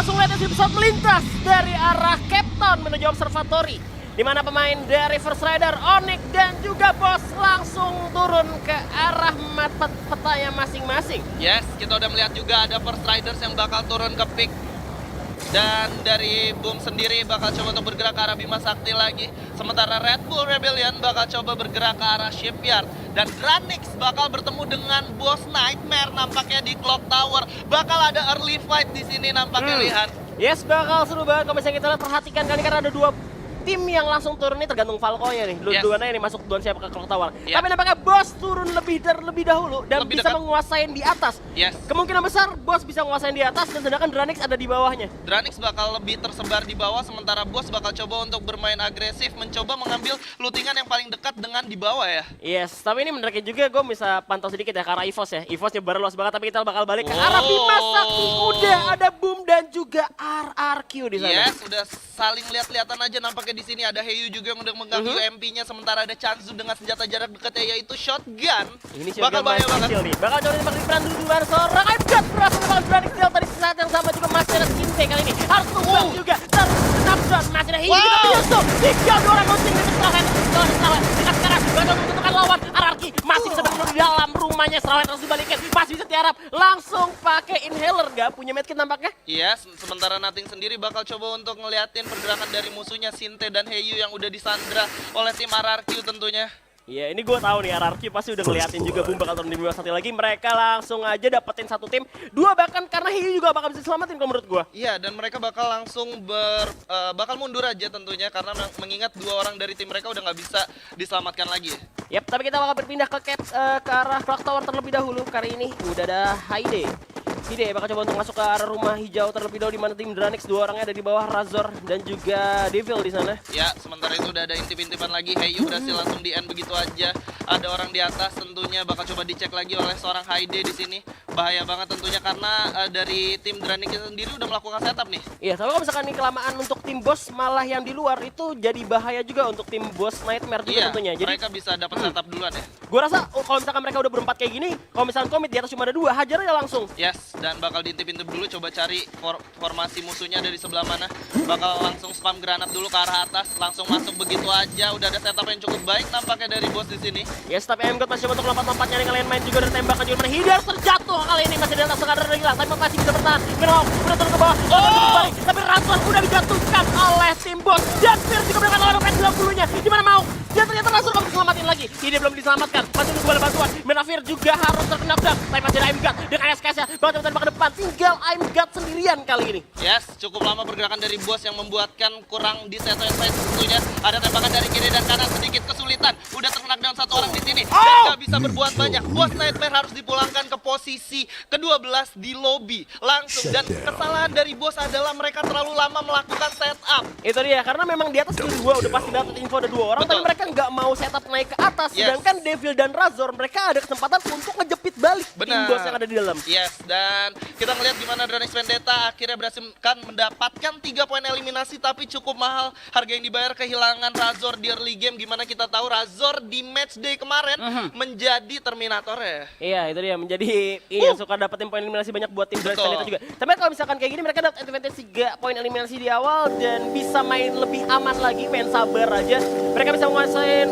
langsung lihat hasil pesawat melintas dari arah Cape Town menuju observatory. Di mana pemain dari First Rider, Onyx dan juga Boss langsung turun ke arah petanya masing-masing. Yes, kita udah melihat juga ada First Riders yang bakal turun ke pick. Dan dari Boom sendiri bakal coba untuk bergerak ke arah Bima Sakti lagi. Sementara Red Bull Rebellion bakal coba bergerak ke arah Shipyard. Dan Dranix bakal bertemu dengan Boss Nightmare nampaknya di Clock Tower. Bakal ada early fight di sini nampaknya, Lihan. Yes, bakal seru banget kalau misalnya kita lihat, perhatikan kali karena ada dua tim yang langsung turun ini, tergantung Falco-nya nih. Dua-duanya nih masuk duluan siapa ke Clock Tower. Tapi nampaknya Boss turun lebih dahulu dan lebih bisa dekat. menguasain di atas. Kemungkinan besar Boss bisa menguasain di atas dan sedangkan Dranix ada di bawahnya. Dranix bakal lebih tersebar di bawah, sementara Boss bakal coba untuk bermain agresif, mencoba mengambil lootingan yang paling dekat dengan di bawah ya. Yes, tapi ini menarik juga, gue bisa pantau sedikit ya ke arah EVOS ya. EVOS nyebar luas banget, tapi kita bakal balik ke arah Bima Sakti. Udah ada Boom dan juga RRQ di sana. Yes, udah saling lihat-lihatan aja nampaknya di sini ada Heyu juga yang udah mengganggu UMP-nya, sementara ada Chanzu dengan senjata jarak dekatnya yaitu shotgun. Ini bakal bahaya banget. Nih. Bakal coba dipakai peran duluan seorang Aibgat berhasil bakal berani kill tadi saat yang sama juga masih ada Sinte kali ini. Harus tumbang juga. Knockdown masih ada Heyu kita menyusul. 3 orang looting di setelah dekat sekarang bakal menentukan lawan. RRQ masih bisa berada di dalam rumahnya. Serawet harus dibalikin. Masih bisa tiarap. Langsung pakai inhaler, gak punya medkit nampaknya. Iya, sementara Nothing sendiri bakal coba untuk ngeliatin pergerakan dari musuhnya Sinte dan Heyu yang udah disandra oleh tim RRQ tentunya. Iya, ini gue tahu nih RRQ pasti udah ngeliatin juga Boom bakal turun di bawah satu lagi. Mereka langsung aja dapetin satu tim, 2 bahkan karena Heyu juga bakal bisa selamatin kalau menurut gue. Iya, dan mereka bakal langsung bakal mundur aja tentunya karena mengingat 2 orang dari tim mereka udah nggak bisa diselamatkan lagi. Yap, tapi kita bakal berpindah ke arah Clock Tower terlebih dahulu. Kali ini udah ada Haide. Hide bakal coba untuk masuk ke arah rumah hijau terlebih dahulu di mana tim Dranix 2 orangnya ada di bawah Razor dan juga Devil di sana. Ya, sementara itu udah ada intip-intipan lagi. Heyu berhasil langsung di end begitu aja. Ada orang di atas tentunya bakal coba dicek lagi oleh seorang Haide di sini. Bahaya banget tentunya karena dari tim Dranix sendiri udah melakukan setup nih. Iya, tapi kalau misalkan ini kelamaan untuk tim Boss malah yang di luar itu jadi bahaya juga untuk tim Boss Nightmare juga tentunya. Jadi mereka bisa dapat setup duluan ya. Gue rasa kalau misalkan mereka udah berempat kayak gini, kalau misalkan komit di atas cuma ada 2, hajar aja langsung. Yes, dan bakal diintip-intip dulu, coba cari formasi musuhnya dari sebelah mana. Bakal langsung spam granat dulu ke arah atas, langsung masuk begitu aja. Udah ada setup yang cukup baik nampaknya dari Boss di sini. Yes, tapi MGOT masih coba untuk lompat-lompat nyari ngelain main juga dan tembakan juga. Hidar terjatuh kali ini masih di atas sekadar udah hilang, tapi masih bisa bertahan. Mirau udah turun ke bawah, kembali, tapi Razor udah dijatuhkan oleh tim Boss. Dan Fir juga berangkat lawan Open 90-nya. Gimana mau? Dan ternyata Razor belum diselamatin lagi. Hidar belum diselamatkan, masih nunggu bola bantuan. Menafir juga harus terkena down, tapi masih ada MGOT dengan SKS-nya. Bakal coba tembak ke depan, tinggal MGOT sendirian kali ini. Yes, cukup lama pergerakan dari Boss yang membuatkan kurang di set tentunya. Ada tembakan dari kiri dan kanan, sedikit kesulitan. Udah terkena down 1 orang di sini dan gak bisa berbuat banyak. Boss Nightmare harus dipulangkan ke posisi ke-12 di lobby langsung. Dan kesalahan dari Boss adalah mereka terlalu lama melakukan setup. Itu dia, karena memang di atas tim 2 udah pasti dapat info ada 2 orang. Tapi mereka nggak mau setup naik ke atas. Sedangkan Devil dan Razor mereka ada kesempatan untuk ngejepit balik tim Boss yang ada di dalam. Yes, dan kita ngeliat gimana Dranix Vendetta akhirnya berhasil kan mendapatkan 3 poin eliminasi, tapi cukup mahal harga yang dibayar kehilangan Razor di early game. Gimana kita tahu Razor di match day kemarin menjadi Terminator ya. Iya, itu dia menjadi suka dapetin poin eliminasi banyak buat tim Dranix Vendetta juga. Tapi kalau misalkan kayak gini mereka dapat advantage 3 poin eliminasi di awal dan bisa main lebih aman lagi, main sabar aja. Mereka bisa menguasain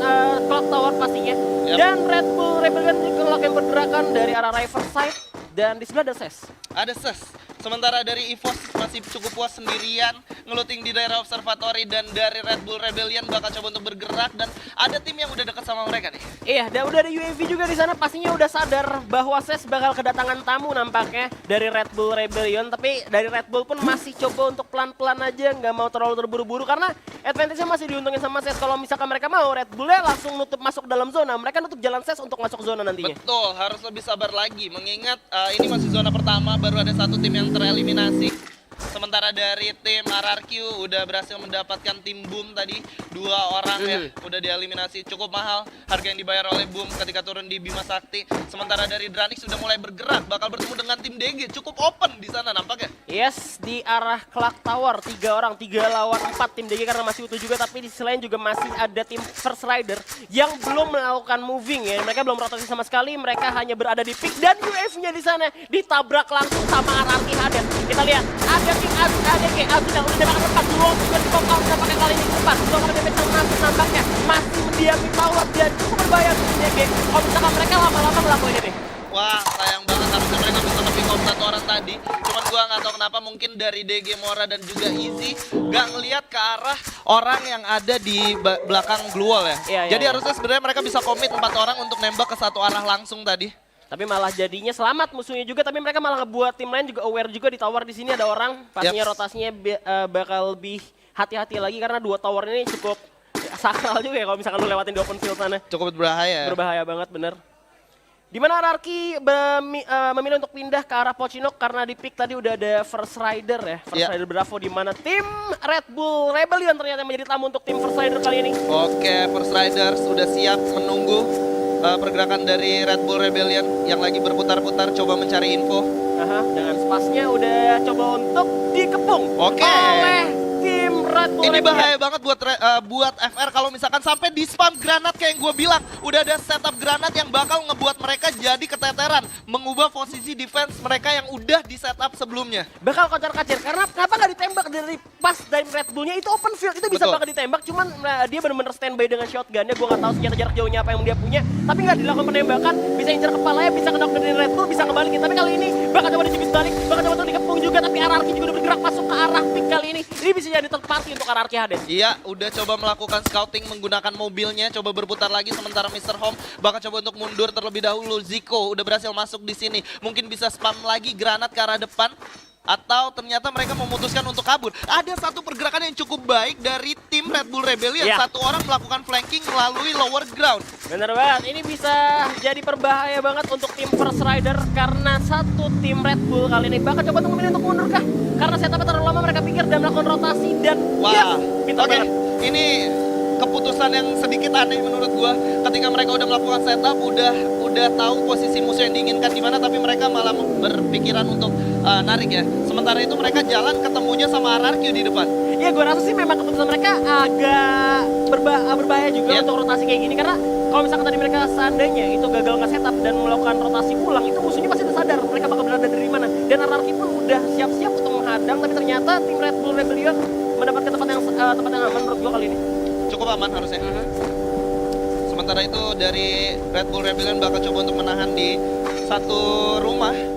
Clock Tower pastinya. Dan Red Bull Rebellion juga ngelakuin pergerakan dari arah Riverside dan di sebelah ada SES. Ada SES. Sementara dari EVOS masih cukup puas sendirian ngeluting di daerah observatory, dan dari Red Bull Rebellion bakal coba untuk bergerak dan ada tim yang udah dekat sama mereka nih. Iya, dan udah ada UAV juga di sana, pastinya udah sadar bahwa SES bakal kedatangan tamu nampaknya dari Red Bull Rebellion, tapi dari Red Bull pun masih coba untuk pelan-pelan aja, nggak mau terlalu terburu-buru karena advantage-nya masih diuntungin sama SES. Kalau misalkan mereka mau, Red Bull-nya langsung nutup masuk dalam zona, mereka nutup jalan SES untuk masuk zona nantinya. Betul, harus lebih sabar lagi mengingat ini masih zona pertama, baru ada 1 tim yang tereliminasi. Sementara dari tim RRQ udah berhasil mendapatkan tim Boom tadi 2 orang ya, udah dieliminasi. Cukup mahal harga yang dibayar oleh Boom ketika turun di Bima Sakti. Sementara dari Dranix sudah mulai bergerak, bakal bertemu dengan tim DG. Cukup open di sana nampaknya. Yes, di arah Clock Tower 3 orang, 3 lawan 4 tim DG karena masih utuh juga, tapi di sisi lain juga masih ada tim First Rider yang belum melakukan moving ya. Mereka belum rotasi sama sekali, mereka hanya berada di pick dan UAV-nya di sana ditabrak langsung sama RRQ Haden. Kita lihat ada King Azu, ada King Azu yang udah tembakan lepas. Duo juga di pop out pakai kali ini lepas. Duo pakai damage yang masuk nampaknya masih mendiami tower dan cukup berbahaya untuk DG. Kalau misalkan mereka lama-lama ngelakuin ini. Wah, sayang banget harusnya mereka bisa nge-pick off satu orang tadi. Cuman gua nggak tahu kenapa mungkin dari DG Mora dan juga Easy nggak ngelihat ke arah orang yang ada di belakang Blue Wall ya. Iya, Jadi iya. harusnya sebenarnya mereka bisa komit 4 orang untuk nembak ke satu arah langsung tadi. Tapi malah jadinya selamat musuhnya juga, tapi mereka malah ngebuat tim lain juga aware juga di tower di sini ada orang. Pastinya rotasinya bakal lebih hati-hati lagi karena 2 tower ini cukup sakral juga ya kalau misalkan lu lewatin di open field sana. Cukup berbahaya. Berbahaya banget bener. Dimana Anarchy memilih untuk pindah ke arah Pochinok karena di pick tadi udah ada First Rider ya. First Rider Bravo di mana tim Red Bull Rebellion ternyata menjadi tamu untuk tim First Rider kali ini. Oke, First Riders sudah siap menunggu pergerakan dari Red Bull Rebellion yang lagi berputar-putar coba mencari info. Dengan spasnya udah coba untuk dikepung Oke. oleh tim Red Bull Ini Rebellion. bahaya banget buat FR kalau misalkan sampai di spam granat kayak yang gue bilang. Udah ada setup granat yang bakal ngebuat mereka jadi keteteran. Mengubah posisi defense mereka yang udah di setup sebelumnya. Bakal kocar-kacir karena kenapa nggak ditembak dari pas dari Red Bullnya itu open field itu bisa Betul. bakal ditembak cuman dia benar-benar standby dengan shotgunnya. Gue nggak tahu senjata jarak jauhnya apa yang dia punya tapi nggak dilakukan penembakan, bisa incer kepalanya, bisa kena dari Red Bull, bisa ngebalikin. Tapi kali ini bakal coba dicubit balik, bakal coba untuk dikepung juga, tapi Anarchy juga udah bergerak masuk ke arah pick kali ini. Ini bisa jadi third party untuk Anarchy, Hades. Iya, udah coba melakukan scouting menggunakan mobilnya, coba berputar lagi sementara Mr. Home bakal coba untuk mundur terlebih dahulu. Zico udah berhasil masuk di sini, mungkin bisa spam lagi granat ke arah depan. Atau ternyata mereka memutuskan untuk kabur. Ada satu pergerakan yang cukup baik dari tim Red Bull Rebellion. Iya. Satu orang melakukan flanking melalui lower ground. Bener banget, ini bisa jadi berbahaya banget untuk tim First Rider karena satu tim Red Bull kali ini bakal coba untuk memilih untuk mundur kah? Karena setupnya terlalu lama mereka pikir dan melakukan rotasi dan Wah, pintar oke. banget. Ini keputusan yang sedikit aneh menurut gua. Ketika mereka udah melakukan setup, udah tahu posisi musuh yang diinginkan di mana, tapi mereka malah berpikiran untuk narik ya. Sementara itu mereka jalan ketemunya sama Anarchy di depan. Ya gue rasa sih memang keputusan mereka agak berbahaya juga Iya. untuk rotasi kayak gini karena kalau misalkan tadi mereka seandainya itu gagal nge-setup dan melakukan rotasi ulang itu musuhnya pasti udah sadar mereka bakal berada dari mana dan Anarchy pun udah siap-siap untuk menghadang tapi ternyata tim Red Bull Rebellion mendapatkan tempat yang aman menurut gue kali ini. Cukup aman harusnya. Sementara itu dari Red Bull Rebellion bakal coba untuk menahan di satu rumah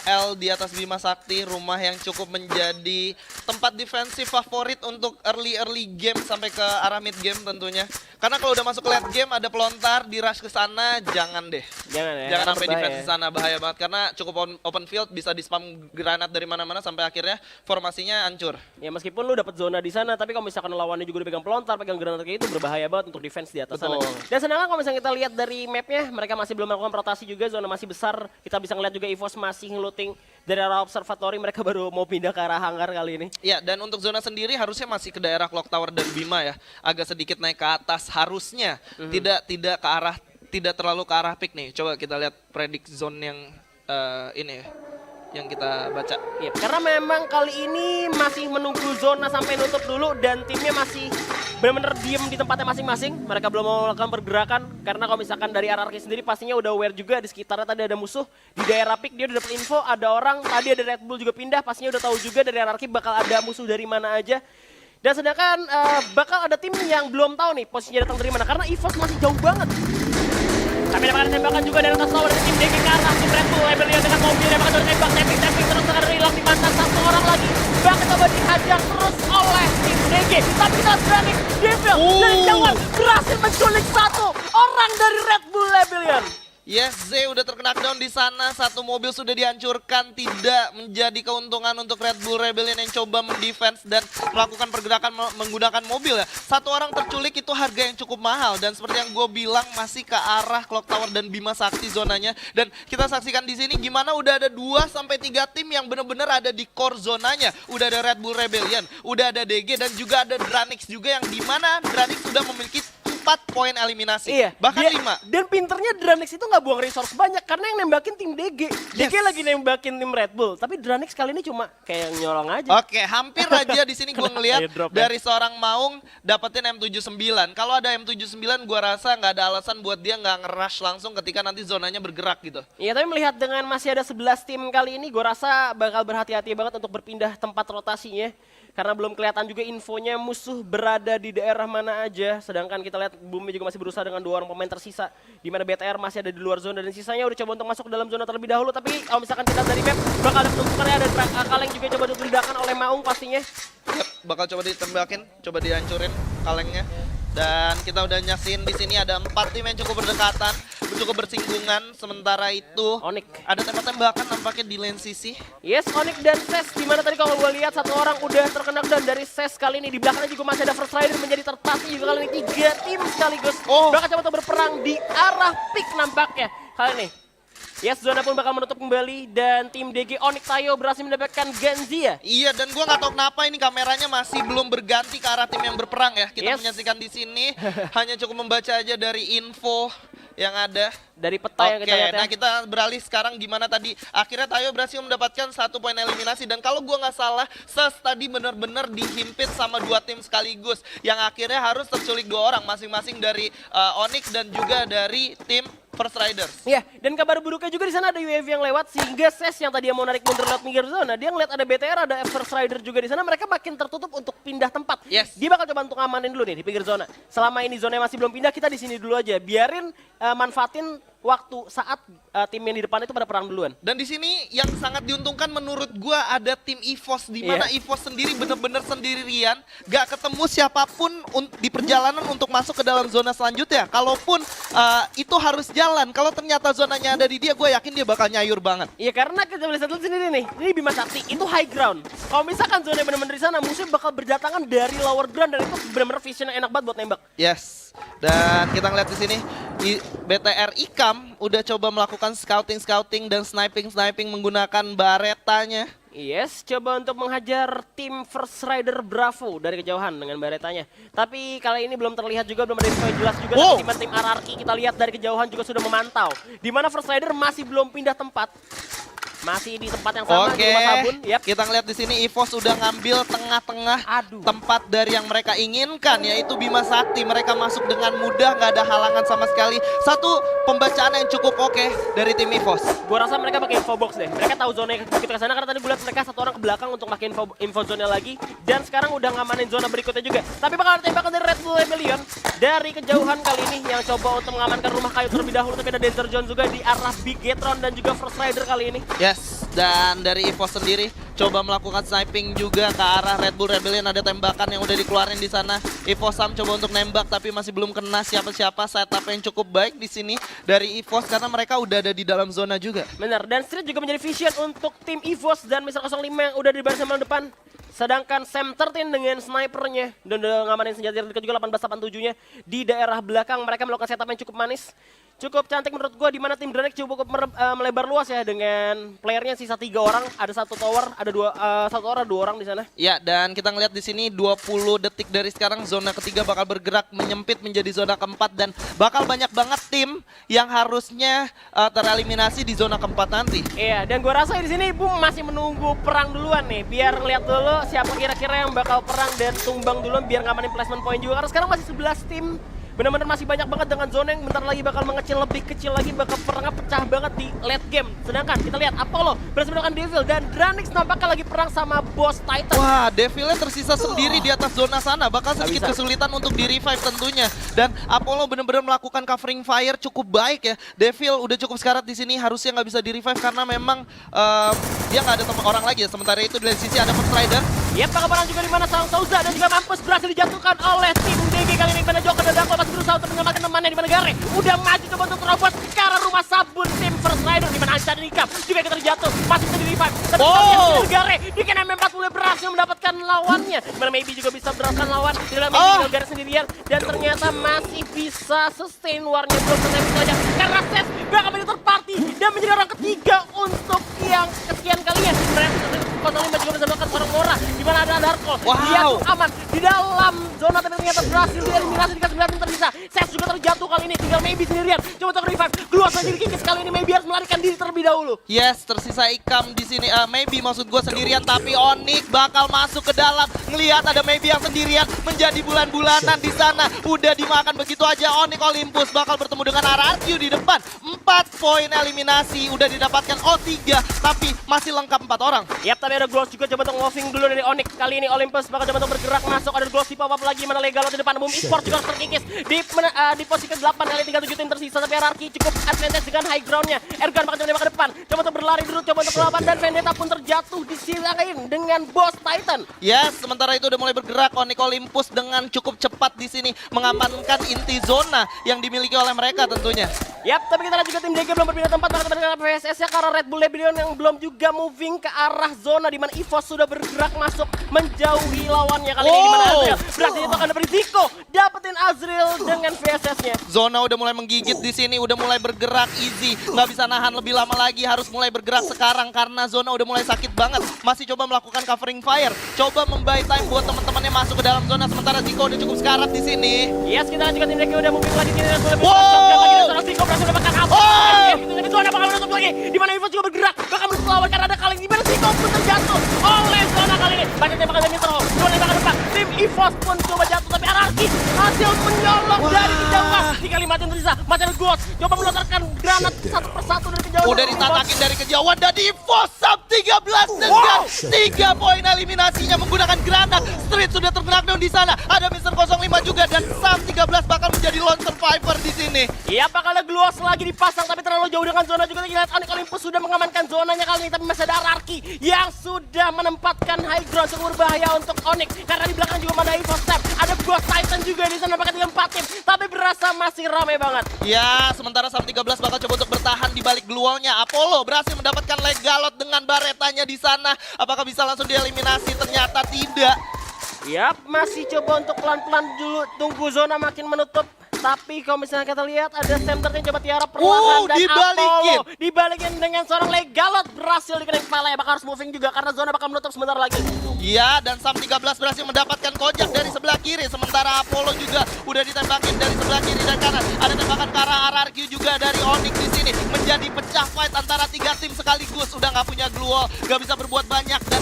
L di atas Bima Sakti, rumah yang cukup menjadi tempat defensif favorit untuk early game sampai ke arah mid game tentunya. Karena kalau udah masuk ke late game ada pelontar di rush ke sana, jangan deh. Jangan ya. Jangan karena sampai berbahaya. defense di sana, bahaya banget karena cukup open field, bisa di spam granat dari mana-mana sampai akhirnya formasinya hancur. Ya meskipun lu dapat zona di sana tapi kalau misalkan lawannya juga udah pegang pelontar, pegang granat kayak itu berbahaya banget untuk defense di atas sana. Betul. Dan sedangkan kalau misalnya kita lihat dari mapnya mereka masih belum melakukan rotasi juga, zona masih besar. Kita bisa ngeliat juga EVOS masih ngelooting dari arah observatory, mereka baru mau pindah ke arah hangar kali ini. Ya, dan untuk zona sendiri harusnya masih ke daerah Clock Tower dan Bima ya. Agak sedikit naik ke atas harusnya. Tidak ke arah, tidak terlalu ke arah pick nih. Coba kita lihat predict zone yang ini ya, yang kita baca. Ya, karena memang kali ini masih menunggu zona sampai nutup dulu dan timnya masih benar-benar diem di tempatnya masing-masing. Mereka belum mau melakukan pergerakan karena kalau misalkan dari Anarchy sendiri pastinya udah aware juga di sekitarnya tadi ada musuh. Di daerah pick dia udah dapet info ada orang, tadi ada Red Bull juga pindah, pastinya udah tahu juga dari Anarchy bakal ada musuh dari mana aja. Dan sedangkan bakal ada tim yang belum tahu nih posisinya datang dari mana karena EVOS masih jauh banget. Tapi dapatkan tembakan juga dari atas tower dari tim DG ke arah tim Red Bull Rebellion dengan mobil yang bakal tembak, tapping terus akan hilang di mata satu orang lagi. Bakal coba dihajar terus oleh tim DG. Tapi kita berani Devil dari jauhan berhasil menculik satu orang dari Red Bull Rebellion. Yes, Z udah terkena knockdown di sana, satu mobil sudah dihancurkan, tidak menjadi keuntungan untuk Red Bull Rebellion yang coba mendefense dan melakukan pergerakan menggunakan mobil ya. Satu orang terculik itu harga yang cukup mahal dan seperti yang gue bilang masih ke arah Clock Tower dan Bima Sakti zonanya. Dan kita saksikan di sini gimana udah ada 2-3 tim yang benar-benar ada di core zonanya. Udah ada Red Bull Rebellion, udah ada DG dan juga ada Dranix juga yang dimana Dranix sudah memiliki 4 poin eliminasi. Iya. Bahkan Dia- 5. Dan pinternya Dranix itu nggak buang resource banyak karena yang nembakin tim DG. DG lagi nembakin tim Red Bull, tapi Dranix kali ini cuma kayak nyolong aja. Oke, hampir aja di sini gue ngelihat Airdrop, ya. dari seorang Maung dapetin M79. Kalau ada M79 gue rasa nggak ada alasan buat dia nggak nge-rush langsung ketika nanti zonanya bergerak gitu. Iya, tapi melihat dengan masih ada 11 tim kali ini, gue rasa bakal berhati-hati banget untuk berpindah tempat rotasinya. Karena belum kelihatan juga infonya musuh berada di daerah mana aja. Sedangkan kita lihat Bumi juga masih berusaha dengan 2 orang pemain tersisa. Di mana BTR masih ada di luar zona dan sisanya udah coba untuk masuk ke dalam zona terlebih dahulu. Tapi kalau misalkan kita dari map, bakal ada penumpukannya, ada Kaleng juga coba diledakan oleh Maung pastinya. Yep, bakal coba ditembakin, coba dihancurin kalengnya. Dan kita udah nyaksiin di sini ada 4 tim yang cukup berdekatan, cukup bersinggungan. Sementara itu Onyx. ada tembak-tembakan nampaknya di lane sisi. Yes, Onyx dan Ses, dimana tadi kalau gue lihat satu orang udah terkena dan dari Ses kali ini. Di belakangnya juga masih ada First Rider menjadi tertati juga kali ini 3 tim sekaligus. Bakal coba untuk berperang di arah pick nampaknya kali ini. Yes, zona pun bakal menutup kembali dan tim DG Onyx Tayo berhasil mendapatkan Ganzia. Iya, dan gua nggak tahu kenapa ini kameranya masih belum berganti ke arah tim yang berperang ya. Kita menyaksikan di sini hanya cukup membaca aja dari info yang ada dari peta yang kita lihat ya. Nah kita beralih sekarang gimana tadi akhirnya Tayo berhasil mendapatkan 1 poin eliminasi, dan kalau gua nggak salah Ses tadi benar-benar dihimpit sama 2 tim sekaligus yang akhirnya harus terculik 2 orang masing-masing dari Onyx dan juga dari tim First Riders. Iya, dan kabar buruknya juga di sana ada UAV yang lewat sehingga Ses yang tadi mau narik mundur lewat minggir zona, dia ngeliat ada BTR, ada First Rider juga di sana, mereka makin tertutup untuk pindah tempat. Yes. Dia bakal coba untuk ngamanin dulu nih di pinggir zona. Selama ini zonanya masih belum pindah, kita di sini dulu aja. Biarin manfaatin waktu saat tim yang di depan itu pada perang duluan. Dan di sini yang sangat diuntungkan menurut gua ada tim EVOS, di mana EVOS sendiri benar-benar sendirian, gak ketemu siapapun di perjalanan untuk masuk ke dalam zona selanjutnya. Kalaupun itu harus jalan, kalau ternyata zonanya ada di dia, gue yakin dia bakal nyayur banget. Iya, karena kita bisa lihat sendiri nih, ini Bima Sakti itu high ground. Kalau misalkan zona benar-benar di sana, musuh bakal berdatangan dari lower ground dan itu benar-benar vision yang enak banget buat nembak. Yes. Dan kita ngeliat di sini BTR Ikam udah coba melakukan scouting dan sniping menggunakan baretanya. Yes, coba untuk menghajar tim First Rider Bravo dari kejauhan dengan baretanya. Tapi kali ini belum terlihat juga, belum ada info yang jelas juga. Dari tim Ararki kita lihat dari kejauhan juga sudah memantau. Di mana First Rider masih belum pindah tempat. Masih di tempat yang sama di rumah sabun. Yep. Kita ngeliat di sini EVOS udah ngambil tengah-tengah tempat dari yang mereka inginkan, yaitu Bima Sakti. Mereka masuk dengan mudah, nggak ada halangan sama sekali. Satu pembacaan yang cukup oke dari tim EVOS. Gua rasa mereka pakai info box deh. Mereka tahu zona yang begitu ke sana karena tadi gue lihat mereka 1 orang ke belakang untuk pakai info zona lagi, dan sekarang udah ngamanin zona berikutnya juga. Tapi bakal ada tembakan dari Red Bull Rebellion dari kejauhan kali ini yang coba untuk mengamankan rumah kayu terlebih dahulu. Tapi ada Desert Zone juga di arah Big Gatron dan juga First Rider kali ini. Yes, dan dari EVOS sendiri coba melakukan sniping juga ke arah Red Bull Rebellion. Ada tembakan yang udah dikeluarin di sana. EVOS Sam coba untuk nembak tapi masih belum kena siapa-siapa. Setup yang cukup baik di sini dari EVOS karena mereka udah ada di dalam zona juga. Benar, dan Street juga menjadi vision untuk tim EVOS dan Mr. 05 yang udah di barisan paling depan. Sedangkan Sam 13 dengan snipernya dan udah ngamanin senjata yang juga 1887-nya di daerah belakang. Mereka melakukan setup yang cukup manis. Cukup cantik menurut gue, di mana tim Dranek cukup melebar luas ya dengan playernya sisa 3 orang, ada 1 tower, ada 2 orang di sana. Ya, dan kita ngeliat di sini 20 detik dari sekarang zona ketiga bakal bergerak menyempit menjadi zona keempat, dan bakal banyak banget tim yang harusnya tereliminasi di zona keempat nanti. Iya, dan gue rasa di sini Bum masih menunggu perang duluan nih, biar ngeliat dulu siapa kira-kira yang bakal perang dan tumbang duluan biar ngamanin placement point juga. Karena sekarang masih 11 tim. Benar-benar masih banyak banget dengan zona yang bentar lagi bakal mengecil, lebih kecil lagi, bakal perangnya pecah banget di late game. Sedangkan kita lihat Apollo berhasil melakukan Devil dan Dranix nampaknya lagi perang sama Boss Titan. Wah, Devilnya tersisa sendiri di atas zona sana, bakal sedikit kesulitan untuk di-revive tentunya. Dan Apollo benar-benar melakukan covering fire cukup baik ya. Devil udah cukup sekarat di sini, harusnya nggak bisa di-revive karena memang dia nggak ada orang lagi ya. Sementara itu dari sisi ada First Rider. Yep, bakal perang juga di mana Sang Souza dan juga Mampus berhasil dijatuhkan oleh tim DG kali ini. Pada Joker dan Dako masih berusaha untuk menyelamatkan temannya di mana Gare udah maju coba untuk terobos ke arah rumah sabun tim First Rider, di mana Anca dan Ikam juga kita terjatuh, masih bisa di-revive. Dan Gare di kena M40 berhasil mendapatkan lawannya. Mana Maybe juga bisa mendapatkan lawan, tidak Maybe Gare sendirian, dan ternyata masih bisa sustain warnya belum selesai saja karena Ses bakal menjadi third party dan menjadi orang ketiga untuk yang kesekian kalinya. 05 juga bisa melakukan seorang Mora. Di mana ada Darko. Wow. Dia tuh aman di dalam zona, tapi ternyata berhasil dieliminasi di 9 tim tersisa. Ses juga terjatuh kali ini, tinggal Maybe sendirian. Coba untuk revive. Gluos lagi dikikis kali ini. Maybe harus melarikan diri terlebih dahulu. Yes, tersisa Ikam di sini. Maybe maksud gue sendirian, tapi Onyx bakal masuk ke dalam. Ngelihat ada Maybe yang sendirian menjadi bulan-bulanan di sana. Udah dimakan begitu aja. Onyx Olympus bakal bertemu dengan RRQ di depan. 4 poin eliminasi udah didapatkan O3, tapi masih lengkap 4 orang. Yap, tapi ada Gloss juga coba untuk moving dulu dari Onyx. Kali ini Olympus bakal coba untuk bergerak masuk. Ada Gloss di pop-up lagi, mana Legalo di depan. Boom Esports juga harus terkikis di posisi ke-8 kali 37 tim tersisa. Tapi RRQ cukup advantage dengan high ground-nya. Ergan bakal coba ke depan. Coba untuk berlari dulu, coba untuk melawan. Dan Vendetta pun terjatuh di sisi lain dengan Boss Titan. Yes, sementara itu udah mulai bergerak. Onyx Olympus dengan cukup cepat di sini mengamankan inti zona yang dimiliki oleh mereka tentunya. Yap, tapi kita lihat juga tim DG belum berpindah tempat dengan PSS-nya karena Red Bull Rebellion yang belum juga moving ke arah zona di mana EVOS sudah bergerak masuk menjauhi lawannya kali ini, di mana Azriel berhasil itu akan berisiko dapetin Azriel dengan PSS-nya. Zona udah mulai menggigit di sini, udah mulai bergerak easy, nggak bisa nahan lebih lama lagi, harus mulai bergerak sekarang karena zona udah mulai sakit banget. Masih coba melakukan covering fire, coba membuy time buat teman-temannya masuk ke dalam zona, sementara Ziko udah cukup sekarat di sini. Yes, kita lihat juga tim DG udah moving lagi sini dan lebih Wow. lagi dan seorang Ziko berhasil mendapatkan apa? Tapi zona bakal menutup lagi, di mana EVOS juga bergerak bakal menutup lawan karena ada kali di mana Ziko pun terjatuh oleh zona kali ini. Banyak tembakan dari Mitro, dua tembakan depan. Tim EVOS pun coba jatuh, tapi RRQ hasil menyolong dari kejauhan. 3-5 tim tersisa, masih ada Ghost coba melontarkan granat satu persatu dari kejauhan. Udah ditatakin dari kejauhan dan EVOS Sub 13 dengan 3 poin eliminasinya menggunakan granat. Street sudah terkena di sana, ada Mr. 05 juga dan Sub 13 bakal menjadi lone survivor di sini. Iya, bakal ada Gluos lagi dipasang tapi terlalu jauh dengan zona juga. Kita lihat Onyx Olympus sudah mengamankan zonanya kali ini, tapi masih ada RRQ yang sudah menempatkan high ground cukup berbahaya untuk Onyx karena di belakang juga ada EVOS Step, ada Ghost Titan juga di sana pakai 4 tim, tapi berasa masih ramai banget. Ya, sementara Sub 13 bakal coba untuk bertahan di balik gluolnya. Apollo berhasil mendapatkan Legalot dengan baretanya di sana. Apakah bisa langsung dieliminasi? Ternyata tidak. Yap, masih coba untuk pelan-pelan dulu tunggu zona makin menutup. Tapi kalau misalnya kita lihat ada Center yang coba Tiara perlahan dan dibalikin. Apollo dibalikin dengan seorang Legalot berhasil dikenai kepala ya, bakal harus moving juga karena zona bakal menutup sebentar lagi. Ya, dan Sub 13 berhasil mendapatkan kojak dari sebelah kiri. Sementara Apollo juga udah ditembakin dari sebelah kiri dan kanan. Ada tembakan ke arah RRQ juga dari Onyx di sini. Menjadi pecah fight antara 3 tim sekaligus. Udah nggak punya gluol, nggak bisa berbuat banyak dan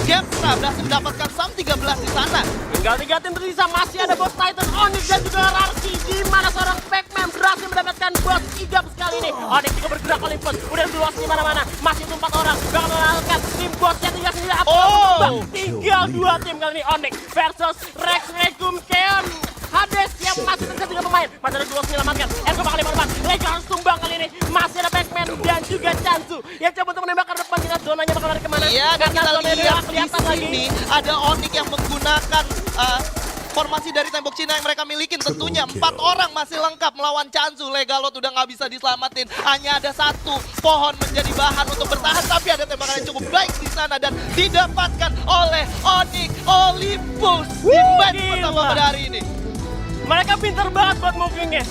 Gemstra berhasil mendapatkan Sub 13 di sana. Tinggal 3 tim tersisa, masih ada Boss Titan, Onyx dan juga RRQ, di mana seorang Pac-Man berhasil mendapatkan Boss Igap sekali ini. Onyx juga bergerak Olympus, udah luas di mana-mana, masih 4 orang, bakal mengalahkan tim Bossnya tinggal sendiri. Tinggal 2 tim kali ini, Onyx versus Rex Regum Keon. Hades yang masih terkait dengan pemain, masih ada Gluos menyelamatkan. Ergo bakal diperban, Lega harus tumbang kali ini. Masih ada Pac-Man dan juga Chanzu yang coba untuk menembak ke depan. Kita zonanya bakal lari kemana? Iya, dan kita lihat di lagi. sini ada Onyx yang menggunakan formasi dari tembok Cina yang mereka milikin. Tentunya 4 orang masih lengkap melawan Chanzu. Legalot udah nggak bisa diselamatin. Hanya ada 1 pohon menjadi bahan untuk bertahan. Tapi ada tembakan yang cukup baik di sana dan didapatkan oleh Onyx Olympus di match pertama pada hari ini. Mereka pintar banget buat movingnya.